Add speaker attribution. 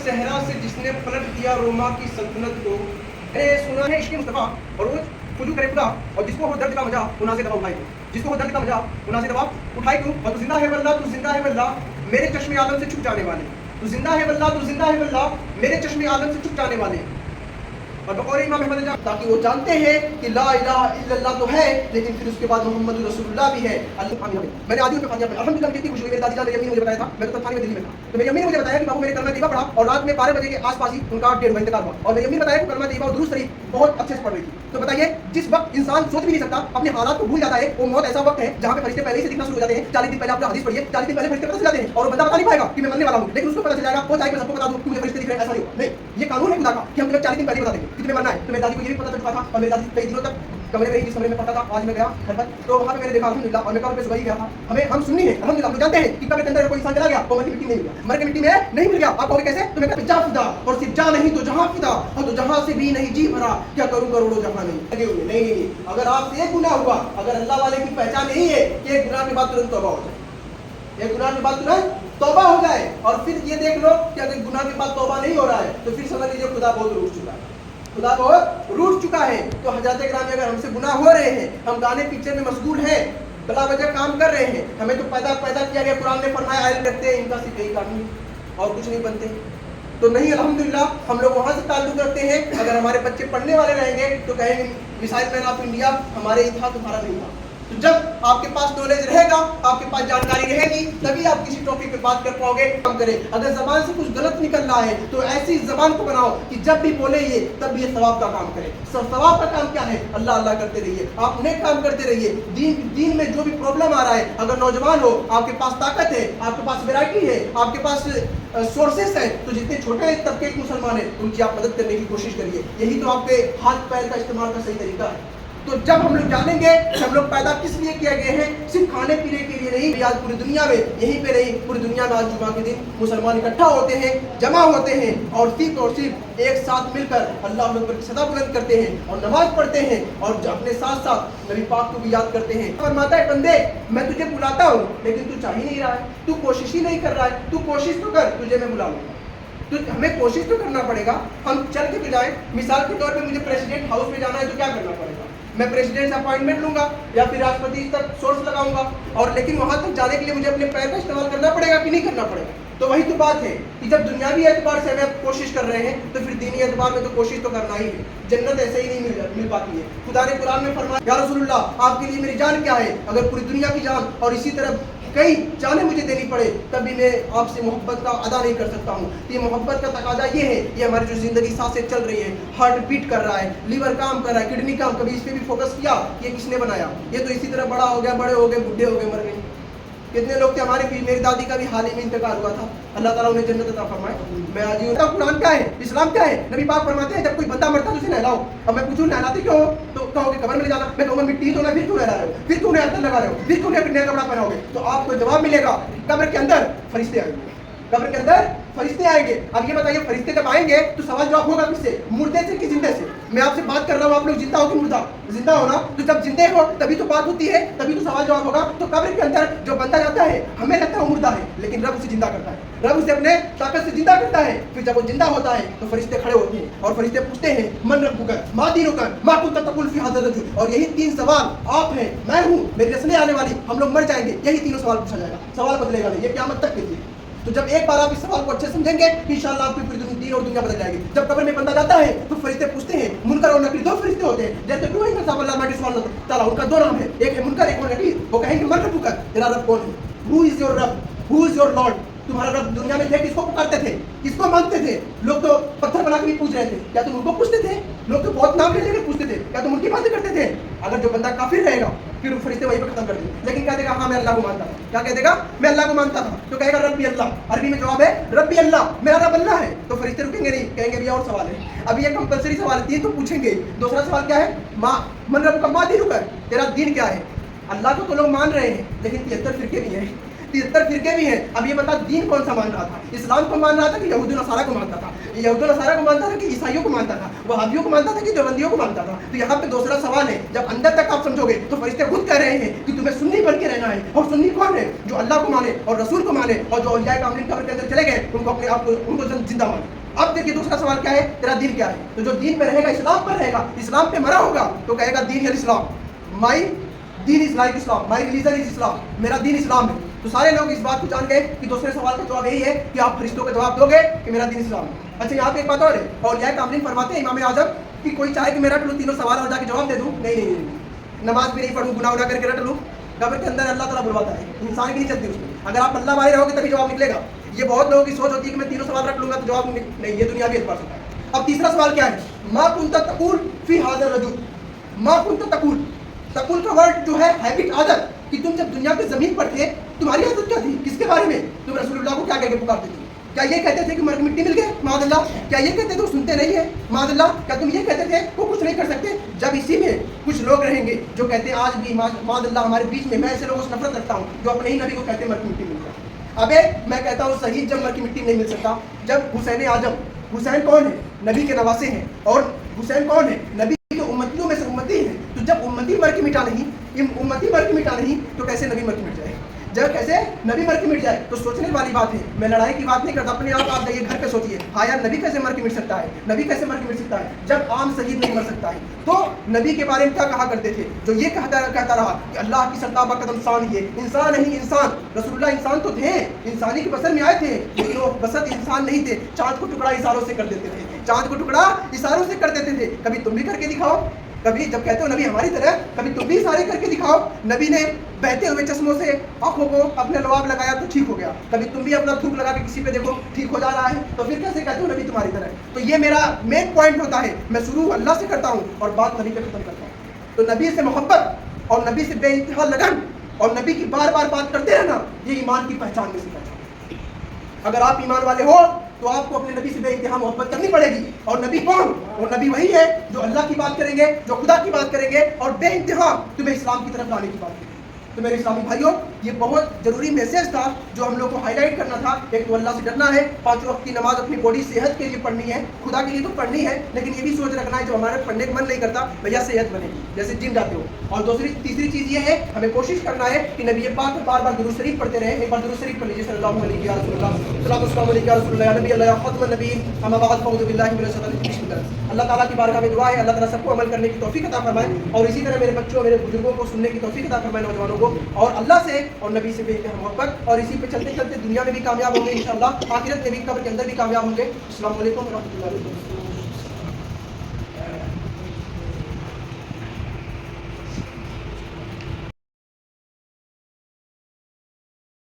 Speaker 1: सहरा से जिसने पलट दिया रोमा की सल्तनत को। सुना है इश्क़ मुस्तफ़ा और रोज खुजू करे खुदा, और जिसको हो दर्द का मजा उना से दवा उठाई तू, जिसको हो दर्द का मजा उना से दवा उठाई तू। और तू जिंदा है वल्लाह, तू जिंदा है वल्लाह मेरे चश्मे आलम से छुप जाने वाले। तू जिंदा है वल्लाह, तू जिंदा है वल्लाह मेरे चश्मे आलम से छुप जाने वाले। और बकौल इमाम अहमद ताकि वो जानते हैं कि ला इलाहा इल्लल्लाह तो है, लेकिन फिर उसके बाद मोहम्मद रसूलुल्लाह भी है। मैंने आदियों में फातिहा पढ़ी, अल्हम्दुलिल्लाह कितनी खुशी हुई। मेरी दादी जान मेरी अम्मी ने मुझे बताया था, मैं तो थाने में दिल्ली में था, तो मेरी अम्मी ने मुझे बताया कि बाबू मेरे कलमा तैयबा पढ़ा, और रात में 12 बजे के आसपास ही उनका 1.5 घंटे का हुआ। और मेरी अम्मी ने बताया कि कलमा तैयबा और दुरूद शरीफ बहुत अच्छे से पढ़ रही थी। तो बताइए, जिस वक्त इंसान सोच भी नहीं सकता, अपने हालात को भूल जाता है, वो मौत ऐसा वक्त है जहाँ पे फरिश्ते पहले ही से दिखना शुरू हो जाते हैं। 40 दिन पहले आपने हदीस पढ़ी है, 40 दिन पहले फरिश्ते पता चल जाते हैं, और वो बंदा बता नहीं पाएगा कि मैं मरने वाला हूँ, लेकिन उसको पता चल जाएगा, वो चाहे मैं सबको बता दूं कि मुझे फरिश्ते दिख रहे हैं, ऐसा नहीं हो। नहीं, ये कानून है खुदा का कि हम तुम्हें 40 दिन पहले बता देंगे कि तुम्हें मरना है। तो मेरी दादी को ये भी पता चल चुका था, और मेरी दादी कई दिनों तक कमरे में ही जिस कमरे में पढ़ता था, आज मैं गया घर पर, तो वहाँ पे मैंने देखा अल्हम्दुलिल्लाह, और मैं कब्र पे सुबह ही गया था। हम सुन्नी है अल्हम्दुलिल्लाह, हम जानते हैं कि कब्र के अंदर कोई इंसान चला गया तो मर के मिट्टी में नहीं मिला, मर के मिट्टी में नहीं मिल गया। आप कहोगे कैसे? तो मैं कहता जा फिदा, और सिर्फ जा नहीं तो जहां फिदा, और तो जहां से भी नहीं जी भरा, क्या करूं करोड़ों जहां नहीं लगे हुए। नहीं, अगर आपसे एक गुनाह हुआ, अगर अल्लाह वाले की पहचान यही है कि एक गुनाह के बाद तुरंत तौबा हो जाए, एक गुनाह के बाद तुरंत तौबा हो जाए, और फिर ये देख लो कि अगर गुनाह के बाद तौबा नहीं हो रहा है तो फिर समझ लीजिए खुदा बहुत रूठ चुका है, खुदा बहुत रूठ चुका है। तो हजरत ग्रामी अगर हमसे गुनाह हो रहे हैं, हम गाने पिक्चर में मशगूल हैं, बला वजह काम कर रहे हैं, हमें तो पैदा किया गया, कुरान ने फरमाया आयल रखते हैं, इनका सिर्फ यही काम है और कुछ नहीं बनते। तो नहीं, अल्हम्दुलिल्लाह हम लोग वहाँ से ताल्लुक़ रखते हैं। अगर हमारे बच्चे पढ़ने वाले रहेंगे तो कहेंगे मिसाइल मैन ऑफ इंडिया हमारे ही था, तुम्हारा नहीं था। तो जब आपके पास नॉलेज रहेगा, आपके पास जानकारी रहेगी, तभी आप किसी टॉपिक पे बात कर पाओगे। काम करें, अगर जबान से कुछ गलत निकल रहा है तो ऐसी जबान को बनाओ कि जब भी बोले ये तब ये सवाब का काम करे। सवाब का काम क्या है? अल्लाह अल्लाह करते रहिए, आप नेक काम करते रहिए। दीन में जो भी प्रॉब्लम आ रहा है, अगर नौजवान हो, आपके पास ताकत है, आपके पास वैरायटी है, आपके पास सोर्सेस है, तो जितने छोटे तबके के मुसलमान हैं उनकी आप मदद करने की कोशिश करिए। यही तो आपके हाथ पैर का इस्तेमाल का सही तरीका है। तो जब हम लोग जानेंगे कि हम लोग पैदा किस लिए किए गए हैं, सिर्फ खाने पीने के लिए नहीं, आज पूरी दुनिया में, यहीं पे नहीं पूरी दुनिया में आज जुमा के दिन मुसलमान इकट्ठा होते हैं, जमा होते हैं, और सिर्फ एक साथ मिलकर अल्लाह अकबर की सदा बुलंद करते हैं और नमाज पढ़ते हैं, और अपने साथ साथ नबी पाक को भी याद करते हैं। फरमाता है बंदे मैं तुझे बुलाता हूँ लेकिन तू चाह ही नहीं रहा है, तू कोशिश ही नहीं कर रहा है, तू कोशिश तो कर, तुझे मैं बुला लूँगा। तो हमें कोशिश तो करना पड़ेगा, हम चल के तो जाए। मिसाल के तौर पे मुझे प्रेसिडेंट हाउस में जाना है तो क्या करना पड़ेगा? मैं प्रेसिडेंट से अपॉइंटमेंट लूंगा या फिर राष्ट्रपति तक सोर्स लगाऊंगा, और लेकिन वहां तक जाने के लिए मुझे अपने पैर का इस्तेमाल करना पड़ेगा कि नहीं करना पड़ेगा? तो वही तो बात है कि जब दुनियावी एतबार से हमें कोशिश कर रहे हैं तो फिर दीनी एतबार में तो कोशिश तो करना ही है। जन्नत ऐसे ही नहीं मिल पाती है। खुदा ने कुरान में फरमाया या रसूलुल्लाह आपके लिए मेरी जान क्या है? अगर पूरी दुनिया की जान और इसी तरह कई जानें मुझे देनी पड़े तब भी मैं आपसे मोहब्बत का अदा नहीं कर सकता हूँ। ये मोहब्बत का तकाजा ये है, ये हमारी जो ज़िंदगी सांसें चल रही है, हार्ट बीट कर रहा है, लीवर काम कर रहा है, किडनी काम, कभी इस पर भी फोकस किया ये किसने बनाया? ये तो इसी तरह बड़ा हो गया, बड़े हो गए, बुढ़े हो गए, मर गए। कितने लोग थे, हमारे मेरी दादी का भी हाल ही में इंतकाल हुआ था, अल्लाह ताला उन्हें जन्नत अता फरमाए। मैं आज ही कुरान क्या है, इस्लाम क्या है? नबी पाक फरमाते हैं जब कोई बंदा मरता है तो उसे नहलाओ। अब मैं पूछूं नहलाते क्यों हो? तो कहोगे कब्र में ले जाना। मैं कहूँगा मिट्टी तो ना, फिर क्यों नहला रहे हो, फिर क्यों नया लगा रहे हो, फिर क्यों नया कपड़ा पहनाओगे? तो आपको जवाब मिलेगा कब्र के अंदर फरिश्ते आएंगे, कब्र के अंदर फरिश्ते आएंगे। अब ये बताइए फरिश्ते जब आएंगे तो सवाल जवाब होगा किससे? मुर्दे से कि जिंदे से? मैं आपसे बात कर रहा हूँ, आप लोग जिंदा हो कि मुर्दा? जिंदा हो ना, तो जब जिंदे हो तभी तो बात होती है, तभी तो सवाल जवाब होगा। तो कब्र के अंदर जो बंदा जाता है हमें लगता है वो मुर्दा है, लेकिन रब उसे जिंदा करता है, रब उसे अपने ताकत से जिंदा करता है। फिर जब वो जिंदा होता है तो फरिश्ते खड़े होते हैं और फरिश्ते पूछते हैं मन रब्बुका मा दीनुका मा कुंता तकुल फी हाज़ा रजुल। और यही 3 सवाल, आप हैं, मैं हूँ, मेरी रस्में आने वाली, हम लोग मर जाएंगे, यही तीनों सवाल पूछा जाएगा। सवाल बदलेगा नहीं, ये क़यामत तक के लिए। तो जब एक बार आप इस सवाल को अच्छे समझेंगे इंशाअल्लाह आपकी पूरी दीन और दुनिया बदल जाएगी। जब कब्र में बंदा जाता है तो फरिश्ते पूछते हैं, मुनकर और नकीर 2 फरिश्ते होते हैं, जैसे कि वही साहब अल्लाह माटी सुभान अल्लाह ताला, उनका 2 नाम है, एक है मुनकर, एक है नकीर। वो कहेंगे मन रब्बुका, तेरा रब कौन है? हु इज योर रब, हु इज योर लॉर्ड? तुम्हारा रब दुनिया में थे, किसको पुकारते थे, किसको मानते थे? लोग तो पत्थर बना के भी पूछ रहे थे, क्या तुम उनको पूछते थे? लोग तो बहुत नाम ले लेकर पूछते थे, क्या तुम उनकी बातें करते थे? अगर जो बंदा काफिर रहेगा फिर फरिश्ते वहीं पर खत्म कर देंगे, लेकिन क्या देगा? हाँ मैं अल्लाह को मानता था। क्या कह देगा? मैं अल्लाह को मानता था। तो कहेगा रब्बी अल्लाह, अरबी में जवाब है रब्बी अल्लाह, मेरा रब अल्लाह है। तो फरिश्ते रुकेंगे नहीं, कहेंगे भैया और सवाल है। अब ये कंपलसरी सवाल है, 3 तो पूछेंगे। दूसरा सवाल क्या है? माँ मन रब का माँ दीनुका, तेरा दीन क्या है? अल्लाह को तो लोग मान रहे हैं लेकिन 73 फिरके भी हैं, 73 فرقے بھی ہیں. اب یہ بتا دین کون سا مان رہا تھا؟ اسلام کو مان رہا تھا کہ یہود و نصارہ کو مانتا تھا؟ یہود و نصارہ کو مانتا تھا کہ عیسائیوں کو مانتا تھا؟ وہابیوں کو مانتا تھا کہ دیوبندیوں کو مانتا تھا؟ تو یہاں پہ دوسرا سوال ہے، جب اندر تک آپ سمجھو گے تو فرشتے خود کہہ رہے ہیں کہ تمہیں سنی بن کے رہنا ہے. اور سنی کون ہے؟ جو اللہ کو مانے اور رسول کو مانے اور جو اولیاء کاملین قبر کے اندر چلے گئے ان کو اپنے آپ کو ان کو زندہ مانے. اب دیکھیے دوسرا سوال کیا ہے، تیرا دین کیا ہے؟ تو جو دین پہ رہے گا اسلام پر رہے گا، اسلام پہ مرا ہوگا تو کہے گا دین الاسلام، مائی دین is like Islam, my religion is اسلام، میرا دین اسلام ہے. تو سارے لوگ اس بات کو جان گئے کہ دوسرے سوال کا جواب یہی ہے کہ آپ فرشتوں کا جواب دو گے کہ میرا دین اسلام ہے. اچھا یہاں پہ ایک بات اور ہے، اولیاء کاملین فرماتے ہیں امام اعظم کہ کوئی چاہے کہ میرا تینوں سوال اور جا کے جواب دے دوں، نہیں، نماز بھی نہیں پڑھوں، گناہ اڑا کر کے رٹ لوں، قبر کے اندر اللہ تعالیٰ بلواتا ہے، انسان کی نہیں چلتی اس میں. اگر آپ اللہ والے رہو گے تبھی جواب نکلے گا. یہ بہت لوگوں کی سوچ ہوتی ہے کہ میں تینوں سوال رکھ لوں گا تو جواب نہیں، یہ دنیا بھی اعتبار سے. اب تیسرا سوال کیا ہے، ما کنت تقول فی ھذا الرجل، ما کنت تقول کا ورڈ جو ہے ہیبٹ، عادت، کہ تم جب دنیا پہ زمین پر تھے تمہاری عادت کیا تھی، کس کے بارے میں؟ تم رسول اللہ کو کیا کہہ کے پکارتے تھے؟ کیا یہ کہتے تھے کہ مرگ مٹی مل گئے معاذ اللہ؟ کیا یہ کہتے تھے وہ سنتے نہیں ہیں معاذ اللہ؟ کیا تم یہ کہتے تھے وہ کچھ نہیں کر سکتے؟ جب اسی میں کچھ لوگ رہیں گے جو کہتے ہیں آج بھی معاذ اللہ ہمارے بیچ میں، میں ایسے لوگوں سے نفرت رکھتا ہوں جو اپنے ہی نبی کو کہتے ہیں مرگ مٹی مل گیا. ابے میں کہتا ہوں صحیح جب مرگ کی مٹی نہیں مل سکتا، جب حسین اعظم، حسین کون ہے؟ نبی کے نواسے ہیں. اور حسین کون ہے؟ نبی کے امتیوں میں سے امتی ہیں. تو جب امتی مر کے مٹا نہیں تو کیسے نبی مر کے مٹ جائے؟ جب کیسے نبی مر کے مٹ جائے؟ تو سوچنے والی بات ہے. میں لڑائی کی بات نہیں کرتا، اپنے آپ جائیے گھر پہ سوچیے، ہاں یار نبی کیسے مر کے مٹ سکتا ہے؟ نبی کیسے مر کے مٹ سکتا ہے جب عام شہید نہیں مر سکتا ہے؟ تو نبی کے بارے میں کیا کہا کرتے تھے؟ جو یہ کہتا رہا کہ اللہ کی سرتابہ قدم سان ہی ہے، انسان نہیں انسان. رسول اللہ انسان تو تھے، انسانی کے بسر میں آئے تھے، لیکن وہ بسط انسان نہیں تھے. چاند کو ٹکڑا اشاروں سے کر دیتے تھے، چاند کو ٹکڑا اشاروں سے کر دیتے تھے. کبھی تم بھی کر کے دکھاؤ، کبھی جب کہتے ہو نبی ہماری طرح، کبھی تم بھی اشارے کر کے دکھاؤ. نبی نے بہتے ہوئے چشموں سے آنکھوں کو اپنے لواب لگایا تو ٹھیک ہو گیا. کبھی تم بھی اپنا تھوک لگا کے کسی پہ دیکھو ٹھیک ہو جا رہا ہے، تو پھر کیسے کہتے ہو نبی تمہاری طرح؟ تو یہ میرا مین پوائنٹ ہوتا ہے. میں شروع اللہ سے کرتا ہوں اور بات نبی پہ ختم کرتا ہوں. تو نبی سے محبت اور نبی سے بے انتہا لگن اور نبی کی بار بار بات کرتے رہنا، یہ ایمان کی پہچان میں سے پہچان. اگر آپ ایمان والے ہو تو آپ کو اپنے نبی سے بے انتہا محبت کرنی پڑے گی. اور نبی کون؟ اور نبی وہی ہے جو اللہ کی بات کریں گے، جو خدا کی بات کریں گے اور بے انتہا تمہیں اسلام کی طرف لانے کی بات کریں گے. تو میرے اسلامی بھائیوں، یہ بہت ضروری میسج تھا جو ہم لوگ کو ہائی لائٹ کرنا تھا. ایک تو اللہ سے ڈرنا ہے، 5 وقت کی نماز اپنی باڈی صحت کے لیے پڑھنی ہے، خدا کے لیے تو پڑھنی ہے، لیکن یہ بھی سوچ رکھنا ہے جو ہمارے پڑھنے کا من نہیں کرتا بھیا صحت بنے گی، جیسے جم جاتے ہو. اور تیسری چیز یہ ہے ہمیں کوشش کرنا ہے کہ نبی پاک بار بار درود شریف پڑھتے رہیں. ایک بار درود شریف پڑھ لیجیے، صلی اللہ علیہ یا رسول اللہ، السلام علیکم یا رسول اللہ، یا نبی اللہ، یا ختم النبیین، اما بعد فاعوذ باللہ من الشیطان الرجیم. اللہ تعالیٰ کی بارگاہ میں دعا ہے اللہ تعالیٰ سب کو عمل کرنے کی توفیق عطا فرمائے، اور اسی طرح میرے بچوں، میرے بزرگوں کو سننے کی توفیق عطا فرمائے، نوجوانوں کو. اور اللہ سے اور نبی سے بے انتہا محبت، اور اسی پہ چلتے چلتے دنیا میں بھی کامیاب ہوں گے انشاءاللہ، آخرت میں بھی، قبر کے اندر بھی کامیاب ہوں گے. السلام علیکم ورحمۃ اللہ وبرکاتہ.